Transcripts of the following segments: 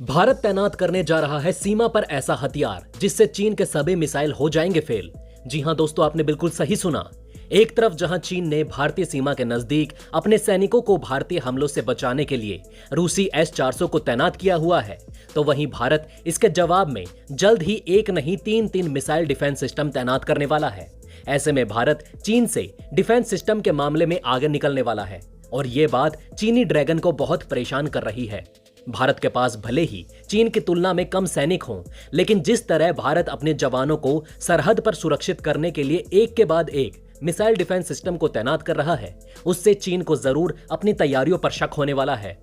भारत तैनात करने जा रहा है सीमा पर ऐसा हथियार जिससे चीन के सभी मिसाइल हो जाएंगे फेल। जी हां दोस्तों, आपने बिल्कुल सही सुना। एक तरफ जहां चीन ने भारतीय सीमा के नजदीक अपने सैनिकों को भारतीय हमलों से बचाने के लिए रूसी S-400 को तैनात किया हुआ है, तो वहीं भारत इसके जवाब में जल्द ही एक नहीं तीन मिसाइल डिफेंस सिस्टम तैनात करने वाला है। ऐसे में भारत चीन से डिफेंस सिस्टम के मामले में आगे निकलने वाला है और ये बात चीनी ड्रैगन को बहुत परेशान कर रही है। भारत के पास भले ही चीन की तुलना में कम सैनिक हों, लेकिन जिस तरह भारत अपने जवानों को सरहद पर सुरक्षित करने के लिए एक के बाद एक मिसाइल डिफेंस सिस्टम को तैनात कर रहा है, उससे चीन को जरूर अपनी तैयारियों पर शक होने वाला है।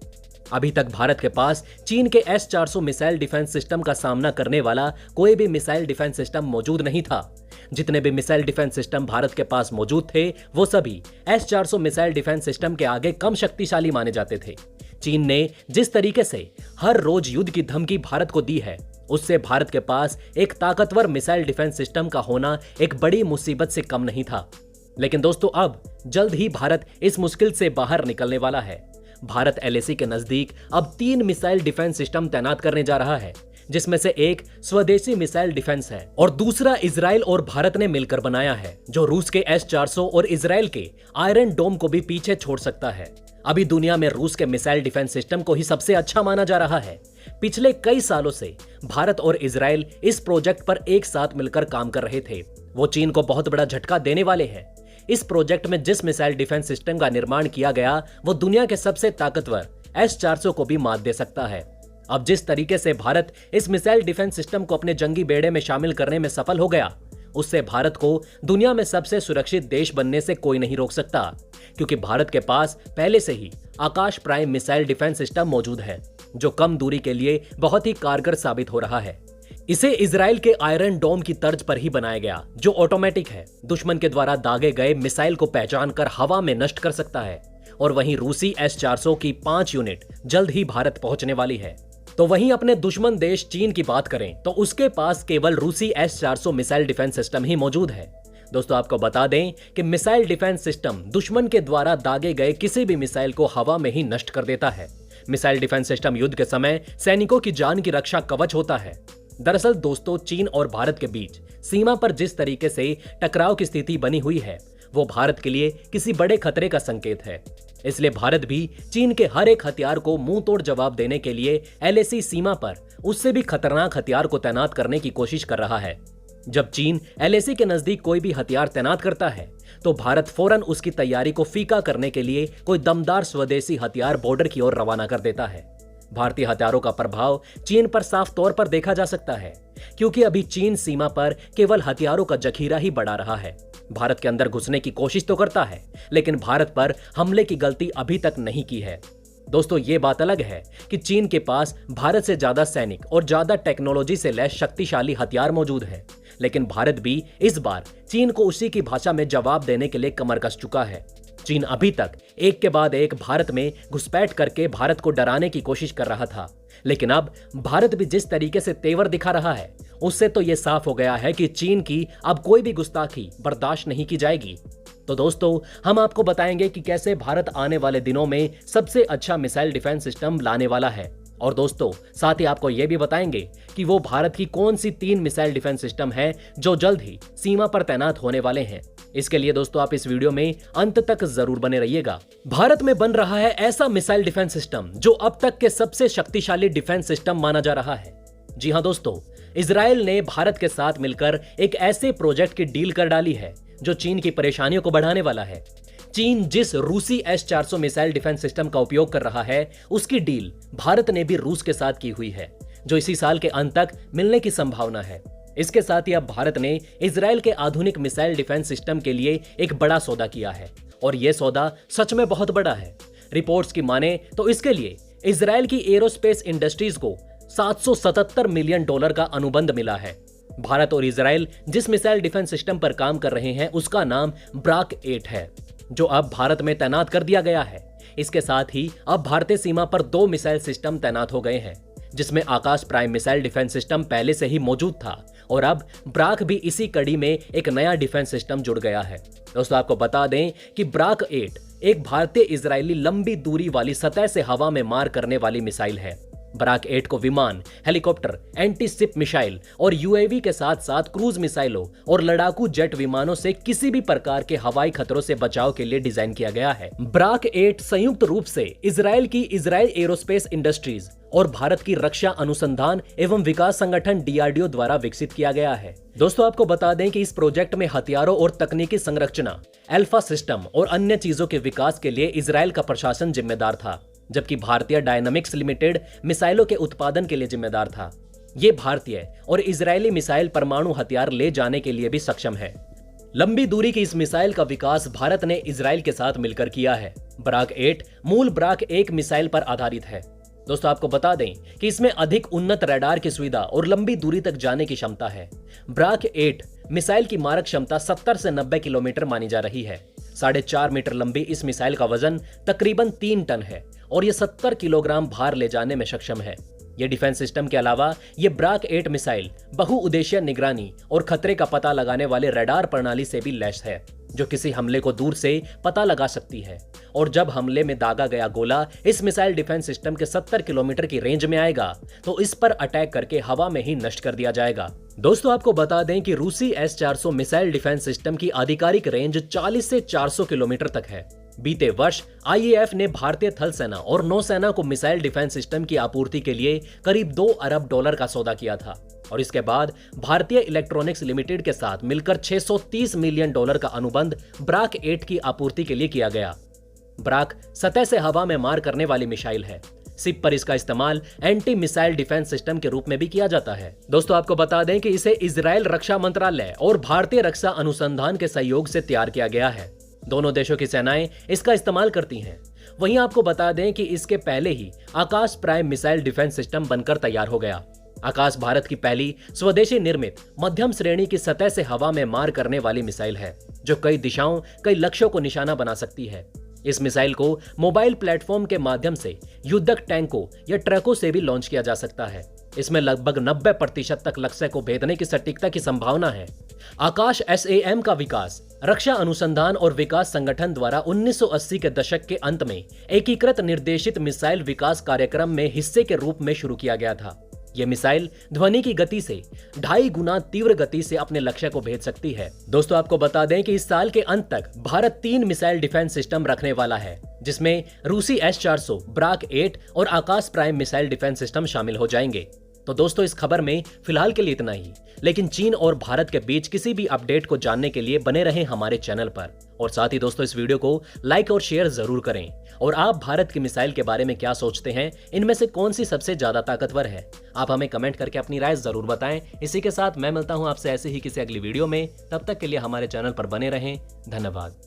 अभी तक भारत के पास चीन के S-400 मिसाइल डिफेंस सिस्टम का सामना करने वाला कोई भी मिसाइल डिफेंस सिस्टम मौजूद नहीं था। जितने भी मिसाइल डिफेंस सिस्टम भारत के पास मौजूद थे, वो सभी S-400 मिसाइल डिफेंस सिस्टम के आगे कम शक्तिशाली माने जाते थे। चीन ने जिस तरीके से हर रोज युद्ध की धमकी भारत को दी है, उससे भारत के पास एक ताकतवर मिसाइल डिफेंस सिस्टम का होना एक बड़ी मुसीबत से कम नहीं था। लेकिन दोस्तों, अब जल्द ही भारत इस मुश्किल से बाहर निकलने वाला है। भारत LAC के नजदीक अब 3 मिसाइल डिफेंस सिस्टम तैनात करने जा रहा है, जिसमें से एक स्वदेशी मिसाइल डिफेंस है और दूसरा इजराइल और भारत ने मिलकर बनाया है, जो रूस के S-400 और इजराइल के आयरन डोम को भी पीछे छोड़ सकता है। अभी दुनिया में रूस के मिसाइल डिफेंस सिस्टम को ही सबसे अच्छा माना जा रहा है। पिछले कई सालों से भारत और इजराइल इस प्रोजेक्ट पर एक साथ मिलकर काम कर रहे थे। वो चीन को बहुत बड़ा झटका देने वाले हैं। इस प्रोजेक्ट में जिस मिसाइल डिफेंस सिस्टम का निर्माण किया गया, वो दुनिया के सबसे ताकतवर S-400 को भी मात दे सकता है। अब जिस तरीके से भारत इस मिसाइल डिफेंस सिस्टम को अपने जंगी बेड़े में शामिल करने में सफल हो गया, उससे भारत को दुनिया में सबसे सुरक्षित देश बनने से कोई नहीं रोक सकता, क्योंकि भारत के पास पहले से ही आकाश प्राइम मिसाइल डिफेंस सिस्टम मौजूद है, जो कम दूरी के लिए बहुत ही कारगर साबित हो रहा है। इसे इजराइल के आयरन डोम की तर्ज पर ही बनाया गया, जो ऑटोमेटिक है, दुश्मन के द्वारा दागे गए मिसाइल को पहचान कर हवा में नष्ट कर सकता है। और वहीं रूसी S-400 की 5 यूनिट जल्द ही भारत पहुंचने वाली है। तो वहीं अपने दुश्मन देश चीन की बात करें तो उसके पास केवल रूसी S-400 मिसाइल डिफेंस सिस्टम ही मौजूद है। दोस्तों, आपको बता दें कि मिसाइल डिफेंस सिस्टम दुश्मन के द्वारा दागे गए किसी भी मिसाइल को हवा में ही नष्ट कर देता है। मिसाइल डिफेंस सिस्टम युद्ध के समय सैनिकों की जान की रक्षा कवच होता है। दरअसल दोस्तों, चीन और भारत के बीच सीमा पर जिस तरीके से टकराव की स्थिति बनी हुई है, वो भारत के लिए किसी बड़े खतरे का संकेत है। इसलिए भारत भी चीन के हर एक हथियार को मुंह तोड़ जवाब देने के लिए LAC सीमा पर उससे भी खतरनाक हथियार को तैनात करने की कोशिश कर रहा है। जब चीन LAC के नजदीक कोई भी हथियार तैनात करता है, तो भारत फौरन उसकी तैयारी को फीका करने के लिए कोई दमदार स्वदेशी हथियार बॉर्डर की ओर रवाना कर देता है। भारतीय हथियारों का प्रभाव चीन पर साफ तौर पर देखा जा सकता है, क्योंकि अभी चीन सीमा पर केवल हथियारों का जखीरा ही बढ़ा रहा है। भारत के अंदर घुसने की कोशिश तो करता है, लेकिन भारत पर हमले की गलती अभी तक नहीं की है। दोस्तों, ये बात अलग है कि चीन के पास भारत से ज्यादा सैनिक और ज्यादा टेक्नोलॉजी से लैस शक्तिशाली हथियार मौजूद है, लेकिन भारत भी इस बार चीन को उसी की भाषा में जवाब देने के लिए कमर कस चुका है। चीन अभी तक एक के बाद एक भारत में घुसपैठ करके भारत को डराने की कोशिश कर रहा था, लेकिन अब भारत भी जिस तरीके से तेवर दिखा रहा है, उससे तो यह साफ हो गया है कि चीन की अब कोई भी गुस्ताखी बर्दाश्त नहीं की जाएगी। तो दोस्तों, हम आपको बताएंगे कि कैसे भारत आने वाले दिनों में सबसे अच्छा मिसाइल डिफेंस सिस्टम लाने वाला है। और दोस्तों, साथ ही आपको यह भी बताएंगे कि वो भारत की कौन सी 3 मिसाइल डिफेंस सिस्टम है जो जल्द ही सीमा पर तैनात होने वाले हैं। इसके लिए दोस्तों, आप इस वीडियो में अंत तक जरूर बने रहिएगा। भारत में बन रहा है ऐसा मिसाइल डिफेंस सिस्टम जो अब तक के सबसे शक्तिशाली डिफेंस सिस्टम माना जा रहा है। जी हां दोस्तों, इजराइल ने भारत के साथ मिलकर एक ऐसे प्रोजेक्ट की डील कर डाली है जो चीन की परेशानियों को बढ़ाने वाला है। चीन जिस रूसी S-400 मिसाइल डिफेंस सिस्टम का उपयोग कर रहा है, उसकी डील भारत ने भी रूस के साथ की हुई है, जो इसी साल के अंत तक मिलने की संभावना है। इसके साथ ही अब भारत ने इजराइल के आधुनिक मिसाइल डिफेंस सिस्टम के लिए एक बड़ा सौदा किया है, और यह सौदा सच में बहुत बड़ा है। रिपोर्ट्स की माने तो इसके लिए इजराइल की एरोस्पेस इंडस्ट्रीज को $777 मिलियन का अनुबंध मिला है। भारत और इजराइल जिस मिसाइल डिफेंस सिस्टम पर काम कर रहे हैं, उसका नाम ब्राक 8 है, जो अब भारत में तैनात कर दिया गया है। इसके साथ ही अब भारतीय सीमा पर 2 मिसाइल सिस्टम तैनात हो गए हैं, जिसमें आकाश प्राइम मिसाइल डिफेंस सिस्टम पहले से ही मौजूद था, और अब ब्राक भी इसी कड़ी में एक नया डिफेंस सिस्टम जुड़ गया है। दोस्तों, आपको बता दें कि ब्राक 8 एक भारतीय इजरायली लंबी दूरी वाली सतह से हवा में मार करने वाली मिसाइल है। ब्राक 8 को विमान, हेलीकॉप्टर, एंटी शिप मिसाइल और यूएवी के साथ साथ क्रूज मिसाइलों और लड़ाकू जेट विमानों से किसी भी प्रकार के हवाई खतरों से बचाव के लिए डिजाइन किया गया है। ब्राक 8 संयुक्त रूप से इजराइल की इजराइल एरोस्पेस इंडस्ट्रीज और भारत की रक्षा अनुसंधान एवं विकास संगठन DRDO द्वारा विकसित किया गया है। दोस्तों आपको बता दें कि इस प्रोजेक्ट में हथियारों और तकनीकी संरचना, अल्फा सिस्टम और अन्य चीजों के विकास के लिए इजराइल का प्रशासन जिम्मेदार था, जबकि भारतीय डायनामिक्स लिमिटेड मिसाइलों के उत्पादन के लिए जिम्मेदार था। ये भारतीय और इजरायली मिसाइल परमाणु हथियार ले जाने के लिए भी सक्षम है। लंबी दूरी की इस मिसाइल का विकास भारत ने इजराइल के साथ मिलकर किया है। ब्राक 8 मूल ब्राक 1 मिसाइल पर आधारित है। दोस्तों आपको बता दें कि इसमें अधिक उन्नत रडार की सुविधा और लंबी दूरी तक जाने की क्षमता है। ब्राक 8 मिसाइल की मारक क्षमता 70 से 90 किलोमीटर मानी जा रही है। 4.5 मीटर लंबी इस मिसाइल का वजन तकरीबन 3 टन है और ये 70 किलोग्राम भार ले जाने में सक्षम है। ये डिफेंस सिस्टम के अलावा ये ब्राक 8 मिसाइल बहुउद्देशीय निगरानी और खतरे का पता लगाने वाले रडार प्रणाली से भी लैस है, जो किसी हमले को दूर से पता लगा सकती है। और जब हमले में दागा गया गोला इस मिसाइल डिफेंस सिस्टम के 70 किलोमीटर की रेंज में आएगा तो इस पर अटैक करके हवा में ही नष्ट कर दिया जाएगा। दोस्तों आपको बता दें कि रूसी S-400 मिसाइल डिफेंस सिस्टम की आधिकारिक रेंज 40 से 400 किलोमीटर तक है। बीते वर्ष IAF ने भारतीय थल सेना और नौसेना को मिसाइल डिफेंस सिस्टम की आपूर्ति के लिए करीब $2 अरब का सौदा किया था और इसके बाद भारतीय इलेक्ट्रॉनिक्स लिमिटेड के साथ मिलकर $630 मिलियन का अनुबंध ब्राक 8 की आपूर्ति के लिए किया गया। ब्राक सतह से हवा में मार करने वाली मिसाइल है। सिप पर इसका इस्तेमाल एंटी मिसाइल डिफेंस सिस्टम के रूप में भी किया जाता है। दोस्तों आपको बता दें कि इसे इजराइल रक्षा मंत्रालय और भारतीय रक्षा अनुसंधान के सहयोग से तैयार किया गया है। दोनों देशों की सेनाएं इसका इस्तेमाल करती हैं। वहीं आपको बता दें कि इसके पहले ही आकाश प्राइम मिसाइल डिफेंस सिस्टम बनकर तैयार हो गया। आकाश भारत की पहली स्वदेशी निर्मित मध्यम श्रेणी की सतह से हवा में मार करने वाली मिसाइल है, जो कई दिशाओं, कई लक्ष्यों को निशाना बना सकती है। इस मिसाइल को मोबाइल प्लेटफॉर्म के माध्यम से युद्धक टैंकों या ट्रकों से भी लॉन्च किया जा सकता है। इसमें लगभग 90% तक लक्ष्य को भेदने की सटीकता की संभावना है। आकाश SAM का विकास रक्षा अनुसंधान और विकास संगठन द्वारा 1980 के दशक के अंत में एकीकृत निर्देशित मिसाइल विकास कार्यक्रम में हिस्से के रूप में शुरू किया गया था। यह मिसाइल ध्वनि की गति से 2.5 गुना तीव्र गति से अपने लक्ष्य को भेद सकती है। दोस्तों आपको बता दें कि इस साल के अंत तक भारत 3 मिसाइल डिफेंस सिस्टम रखने वाला है, जिसमें रूसी S-400, ब्राक 8 और आकाश प्राइम मिसाइल डिफेंस सिस्टम शामिल हो जाएंगे। तो दोस्तों इस खबर में फिलहाल के लिए इतना ही, लेकिन चीन और भारत के बीच किसी भी अपडेट को जानने के लिए बने रहें हमारे चैनल पर। और साथ ही दोस्तों इस वीडियो को लाइक और शेयर जरूर करें। और आप भारत की मिसाइल के बारे में क्या सोचते हैं, इनमें से कौन सी सबसे ज्यादा ताकतवर है, आप हमें कमेंट करके अपनी राय जरूर बताएं। इसी के साथ मैं मिलता हूं आपसे ऐसे ही किसी अगली वीडियो में। तब तक के लिए हमारे चैनल पर बने रहें। धन्यवाद।